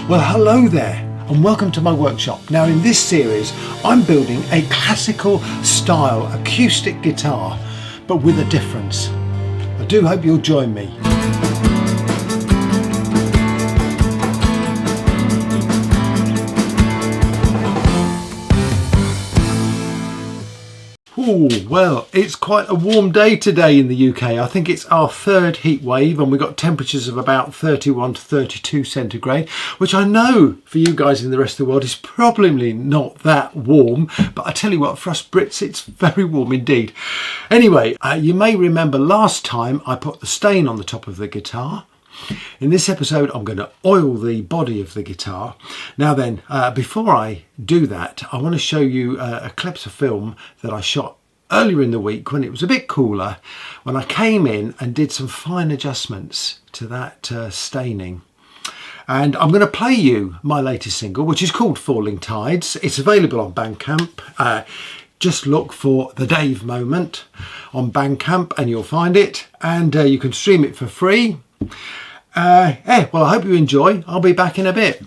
Well, hello there and welcome to my workshop. Now in this series I'm building a classical style acoustic guitar, but with a difference. I do hope you'll join me. Oh, well, it's quite a warm day today in the UK. I think it's our third heat wave and we've got temperatures of about 31 to 32 centigrade, which I know for you guys in the rest of the world is probably not that warm, but I tell you what, for us Brits it's very warm indeed. Anyway, you may remember last time I put the stain on the top of the guitar. In this episode I'm going to oil the body of the guitar. Now then, before I do that, I want to show you a clip of film that I shot earlier in the week when it was a bit cooler, when I came in and did some fine adjustments to that staining. And I'm going to play you my latest single, which is called Falling Tides. It's available on Bandcamp. Just look for The Dave Moment on Bandcamp and you'll find it, and you can stream it for free. Well, I hope you enjoy. I'll be back in a bit.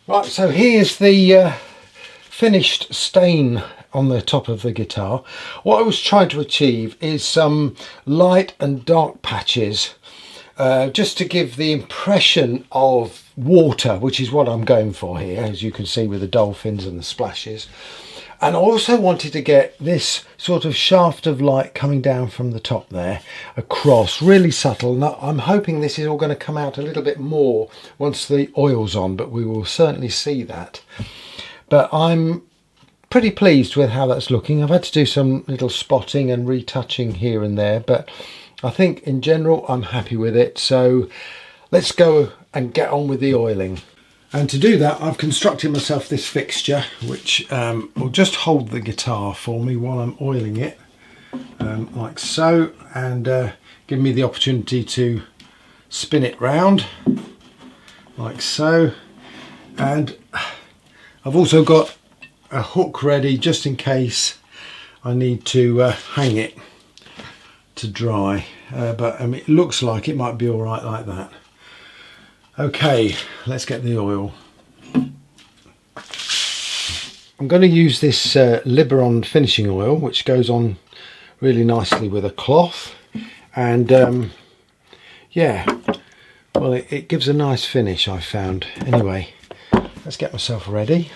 Right, so here's the finished stain on the top of the guitar. What I was trying to achieve is some light and dark patches, just to give the impression of water, which is what I'm going for here, as you can see with the dolphins and the splashes. And I also wanted to get this sort of shaft of light coming down from the top there across, really subtle. Now, I'm hoping this is all going to come out a little bit more once the oil's on, but we will certainly see that. But I'm pretty pleased with how that's looking. I've had to do some little spotting and retouching here and there, but I think in general I'm happy with it. So let's go and get on with the oiling. And to do that, I've constructed myself this fixture, which will just hold the guitar for me while I'm oiling it, like so, and give me the opportunity to spin it round, like so. And I've also got a hook ready just in case I need to hang it to dry, but I mean, it looks like it might be all right like that. Okay, let's get the oil. I'm going to use this Liberon finishing oil, which goes on really nicely with a cloth, and yeah, well, it gives a nice finish, I found. Anyway, let's get myself ready.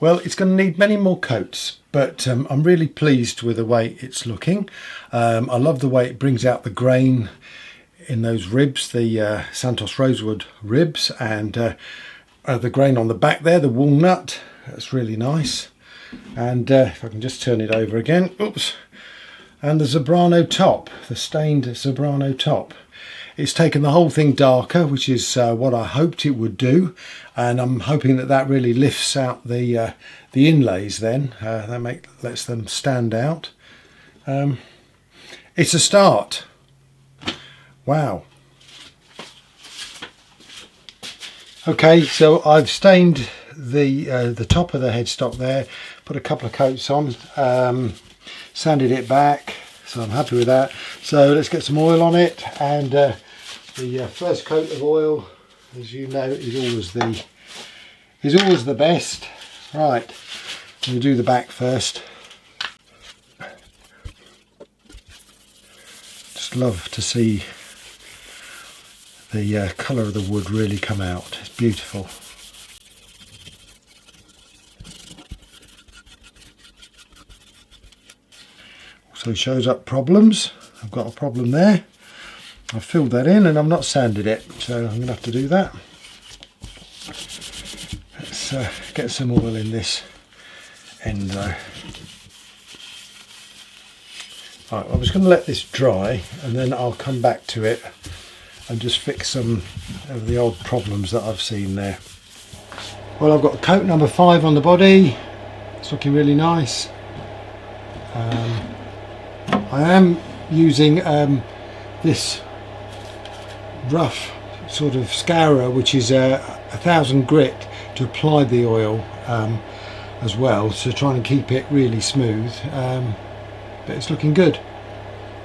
Well, it's going to need many more coats, but I'm really pleased with the way it's looking. I love the way it brings out the grain in those ribs, the Santos rosewood ribs, and the grain on the back there, the walnut. That's really nice. And if I can just turn it over again, oops. And the Zebrano top, the stained Zebrano top. It's taken the whole thing darker, which is what I hoped it would do, and I'm hoping that that really lifts out the inlays. Then that lets them stand out. It's a start. Wow. Okay, so I've stained the top of the headstock there, put a couple of coats on, sanded it back. So I'm happy with that. So let's get some oil on it, and the first coat of oil, as you know, is always the best. Right, we'll do the back first. Just love to see the colour of the wood really come out. It's beautiful. So it shows up problems. I've got a problem there. I've filled that in and I've not sanded it, so I'm going to have to do that. Let's get some oil in this end though. Right, I'm just going to let this dry and then I'll come back to it and just fix some of the odd problems that I've seen there. Well, I've got coat number 5 on the body. It's looking really nice. I am using this rough sort of scourer, which is 1000 grit, to apply the oil as well, so trying to keep it really smooth, but it's looking good.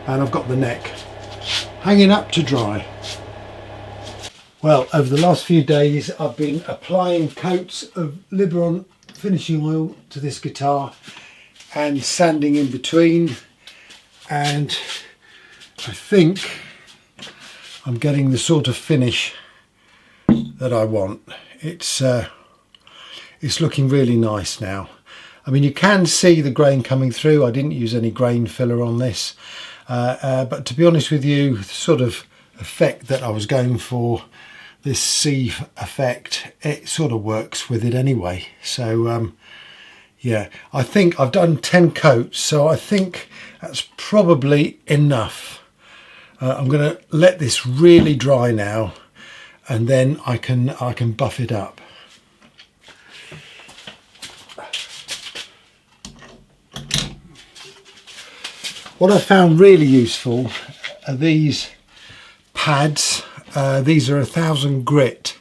And I've got the neck hanging up to dry. Well, over the last few days I've been applying coats of Liberon finishing oil to this guitar and sanding in between, and I think I'm getting the sort of finish that I want. It's looking really nice now. I mean, you can see the grain coming through. I didn't use any grain filler on this, but to be honest with you, the sort of effect that I was going for, this sieve effect, it sort of works with it anyway. So yeah, I think I've done 10 coats, so I think that's probably enough. I'm going to let this really dry now, and then I can buff it up. What I found really useful are these pads. These are 1000 grit,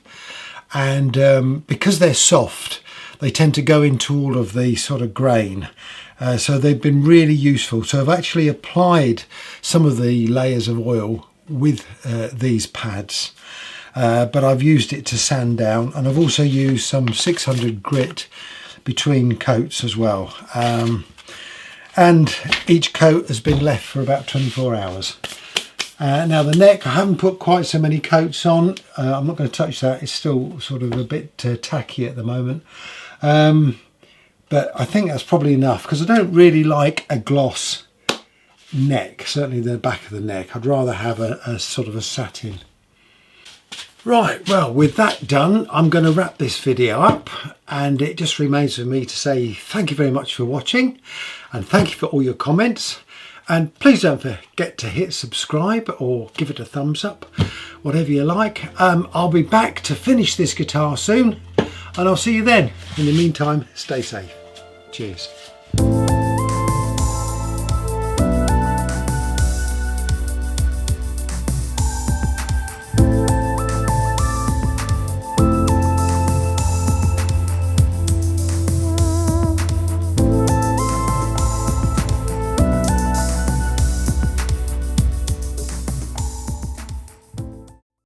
and because they're soft, they tend to go into all of the sort of grain. So they've been really useful. So I've actually applied some of the layers of oil with these pads, but I've used it to sand down, and I've also used some 600 grit between coats as well. And each coat has been left for about 24 hours. Now the neck, I haven't put quite so many coats on. I'm not going to touch that. It's still sort of a bit tacky at the moment. But I think that's probably enough, because I don't really like a gloss neck, certainly the back of the neck. I'd rather have a sort of a satin. Right, well, with that done, I'm going to wrap this video up, and it just remains for me to say thank you very much for watching, and thank you for all your comments, and please don't forget to hit subscribe or give it a thumbs up, whatever you like. I'll be back to finish this guitar soon, and I'll see you then. In the meantime, stay safe. Cheers.